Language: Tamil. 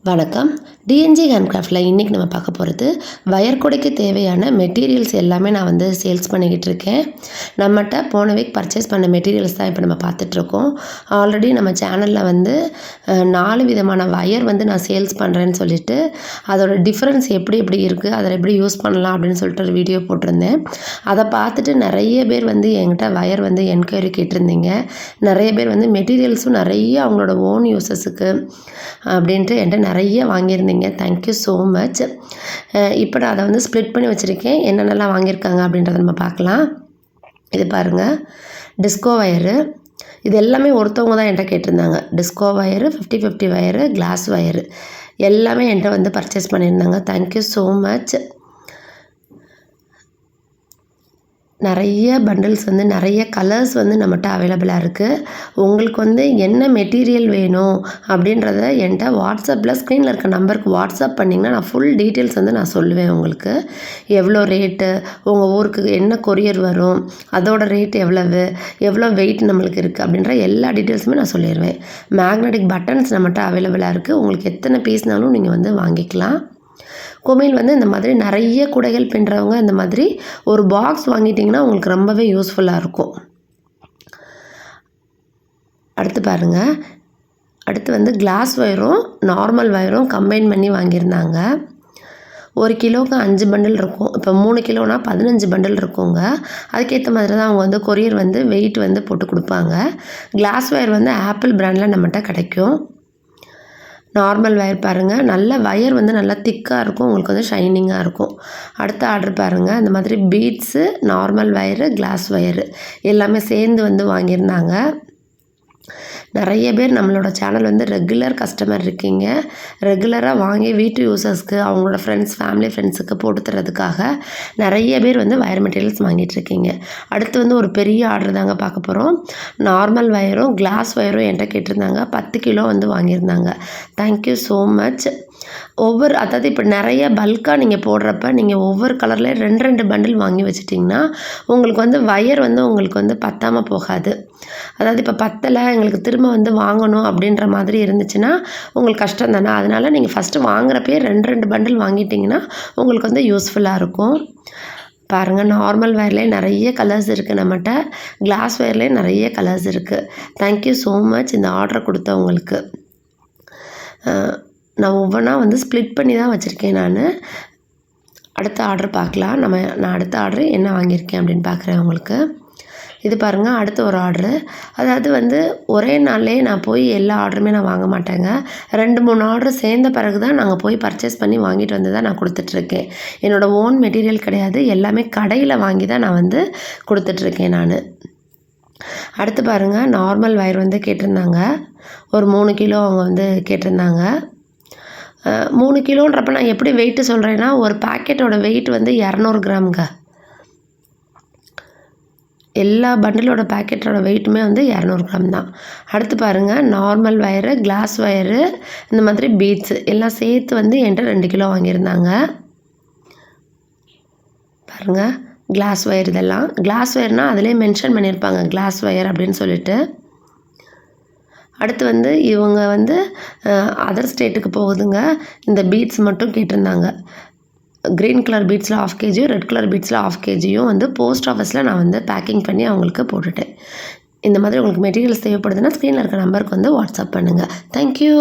வணக்கம். டிஎன்ஜி ஹேண்ட்கிராஃப்டில் இன்றைக்கி நம்ம பார்க்க போகிறது வயர் கூடைக்கு தேவையான மெட்டீரியல்ஸ் எல்லாமே நான் வந்து சேல்ஸ் பண்ணிக்கிட்டு இருக்கேன். நம்மகிட்ட போன வீக் பர்ச்சேஸ் பண்ண மெட்டீரியல்ஸ் தான் இப்போ நம்ம பார்த்துட்ருக்கோம். ஆல்ரெடி நம்ம சேனலில் வந்து 4 விதமான வயர் வந்து நான் சேல்ஸ் பண்ணுறேன்னு சொல்லிட்டு அதோட டிஃப்ரென்ஸ் எப்படி எப்படி இருக்குது, அதில் எப்படி யூஸ் பண்ணலாம் அப்படின்னு சொல்லிட்டு ஒரு வீடியோ போட்டிருந்தேன். அதை பார்த்துட்டு நிறைய பேர் வந்து என்கிட்ட வயர் வந்து என்கொயரி கேட்டிருந்தீங்க. நிறைய பேர் வந்து மெட்டீரியல்ஸும் நிறைய அவங்களோட ஓன் யூஸஸுக்கு அப்படின்ட்டு என்கிட்ட நிறைய வாங்கியிருந்தீங்க. Thank you so much. இப்போ நான் அதை வந்து ஸ்ப்ளிட் பண்ணி வச்சுருக்கேன். என்னென்னலாம் வாங்கியிருக்காங்க அப்படின்றத நம்ம பார்க்கலாம். இது பாருங்கள், டிஸ்கோ வயரு. இது எல்லாமே ஒருத்தவங்க தான் என்கிட்ட கேட்டிருந்தாங்க. Disco wire, 50-50 wire, glass wire எல்லாமே என்கிட்ட வந்து பர்ச்சேஸ் பண்ணியிருந்தாங்க. Thank you so much. நிறைய பண்டில்ஸ் வந்து நிறைய கலர்ஸ் வந்து நம்மகிட்ட அவைலபிளாக இருக்குது. உங்களுக்கு வந்து என்ன மெட்டீரியல் வேணும் அப்படின்றத என்கிட்ட வாட்ஸ்அப்பில் ஸ்க்ரீனில் இருக்க நம்பருக்கு வாட்ஸ்அப் பண்ணிங்கன்னா நான் ஃபுல் டீட்டெயில்ஸ் வந்து நான் சொல்லுவேன். உங்களுக்கு எவ்வளோ ரேட்டு, உங்கள் ஊருக்கு என்ன கொரியர் வரும், அதோட ரேட் எவ்வளோ வெயிட் நம்மளுக்கு இருக்குது அப்படின்ற எல்லா டீட்டெயில்ஸுமே நான் சொல்லிடுவேன். மேக்னெட்டிக் பட்டன்ஸ் நம்மகிட்ட அவைலபிளாக இருக்குது. உங்களுக்கு எத்தனை பீஸ்னாலும் நீங்கள் வந்து வாங்கிக்கலாம். குமிழ் வந்து இந்த மாதிரி நிறைய குடைகள் பின்னுறவங்க இந்த மாதிரி ஒரு பாக்ஸ் வாங்கிட்டிங்கன்னா உங்களுக்கு ரொம்பவே யூஸ்ஃபுல்லாக இருக்கும். அடுத்து பாருங்கள், அடுத்து வந்து கிளாஸ் வயரும் நார்மல் வயரும் கம்பைன் பண்ணி வாங்கியிருந்தாங்க. 1 கிலோவுக்கு 5 பண்டில் இருக்கும். இப்போ 3 கிலோனா 15 பண்டில் இருக்குங்க. அதுக்கேற்ற மாதிரி தான் அவங்க வந்து கொரியர் வந்து வெயிட் வந்து போட்டு கொடுப்பாங்க. கிளாஸ் வயர் வந்து ஆப்பிள் பிராண்டில் நம்மகிட்ட கிடைக்கும். நார்மல் வயர் பாருங்கள், நல்ல வயர் வந்து நல்லா திக்காக இருக்கும், உங்களுக்கு வந்து ஷைனிங்காக இருக்கும். அடுத்த ஆர்டர் பாருங்கள், இந்த மாதிரி beads, normal wire, glass wire எல்லாமே சேர்ந்து வந்து வாங்கியிருந்தாங்க. நிறைய பேர் நம்மளோட சேனல் வந்து ரெகுலர் கஸ்டமர் இருக்கீங்க. ரெகுலராக வாங்கி வீட்டு யூசர்ஸ்க்கு, அவங்களோட ஃபேமிலி ஃப்ரெண்ட்ஸுக்கு போட்டு தரதுக்காக நிறைய பேர் வந்து வயர் மெட்டீரியல்ஸ் வாங்கிட்டுருக்கீங்க. அடுத்து வந்து ஒரு பெரிய ஆர்டர் தாங்க பார்க்க போகிறோம். நார்மல் வயரும் கிளாஸ் வயரும் என்கிட்ட கேட்டிருந்தாங்க. 10 கிலோ வந்து வாங்கியிருந்தாங்க. Thank you so much. அதாவது இப்போ நிறைய பல்காக நீங்கள் போடுறப்ப நீங்கள் ஒவ்வொரு கலர்லேயும் 2 பண்டில் வாங்கி வச்சிட்டிங்கன்னா உங்களுக்கு வந்து வயர் வந்து உங்களுக்கு வந்து பத்தாமல் போகாது. அதாவது இப்போ பத்தலை எங்களுக்கு திரும்ப வந்து வாங்கணும் அப்படின்ற மாதிரி இருந்துச்சுன்னா உங்களுக்கு கஷ்டம் தானே. அதனால் நீங்கள் ஃபஸ்ட்டு வாங்குறப்பயே 2 பண்டில் வாங்கிட்டிங்கன்னா உங்களுக்கு வந்து யூஸ்ஃபுல்லாக இருக்கும். பாருங்கள், நார்மல் வயர்லேயே நிறைய கலர்ஸ் இருக்குது நம்மகிட்ட. கிளாஸ் வயர்லேயே நிறைய கலர்ஸ் இருக்குது. தேங்க்யூ ஸோ மச் இந்த ஆர்டரை கொடுத்தவங்களுக்கு. நான் ஒவ்வொன்றா வந்து ஸ்ப்ளிட் பண்ணி தான் வச்சுருக்கேன் நான். அடுத்த ஆர்டர் பார்க்கலாம். நான் அடுத்த ஆர்டரு என்ன வாங்கியிருக்கேன் அப்படின்னு பார்க்குறேன் உங்களுக்கு. இது பாருங்கள், அடுத்த ஒரு ஆர்டரு. அதாவது வந்து ஒரே நாள்லேயே நான் போய் எல்லா ஆர்டருமே நான் வாங்க மாட்டேங்க. 2-3 ஆர்டர் சேர்ந்த பிறகு தான் நாங்கள் போய் பர்ச்சேஸ் பண்ணி வாங்கிட்டு வந்து தான் நான் கொடுத்துட்ருக்கேன். என்னோடய ஓன் மெட்டீரியல் கிடையாது, எல்லாமே கடையில் வாங்கி தான் நான் வந்து கொடுத்துட்ருக்கேன் நான். அடுத்து பாருங்கள், நார்மல் வயர் வந்து கேட்டிருந்தாங்க. ஒரு 3 கிலோ அவங்க வந்து கேட்டிருந்தாங்க. 3 கிலோன்றப்ப நான் எப்படி வெயிட்டு சொல்கிறேன்னா, ஒரு பேக்கெட்டோட வெயிட் வந்து 200 கிராமுங்க. எல்லா பண்டிலோட பேக்கெட்டோட வெயிட்டுமே வந்து 200 கிராம் தான். அடுத்து பாருங்கள், நார்மல் வயரு, கிளாஸ் வயரு, இந்த மாதிரி பீட்ஸு எல்லாம் சேர்த்து வந்து என்கிட்ட 2 கிலோ வாங்கியிருந்தாங்க. பாருங்கள், கிளாஸ் வயர் இதெல்லாம். கிளாஸ் வயர்னால் அதிலே மென்ஷன் பண்ணியிருப்பாங்க கிளாஸ் வயர் அப்படின்னு சொல்லிட்டு. அடுத்து வந்து இவங்க வந்து அதர் ஸ்டேட்டுக்கு போகுதுங்க. இந்த பீட்ஸ் மட்டும் கேட்டிருந்தாங்க. க்ரீன் கலர் பீட்ஸில் 1/2 kg, ரெட் கலர் பீட்ஸில் 1/2 kg வந்து போஸ்ட் ஆஃபீஸில் நான் வந்து பேக்கிங் பண்ணி அவங்களுக்கு போட்டுட்டேன். இந்த மாதிரி உங்களுக்கு மெட்டீரியல்ஸ் தேவைப்படுதுன்னா ஸ்க்ரீனில் இருக்க நம்பருக்கு வந்து வாட்ஸ்அப் பண்ணுங்கள். தேங்க்யூ.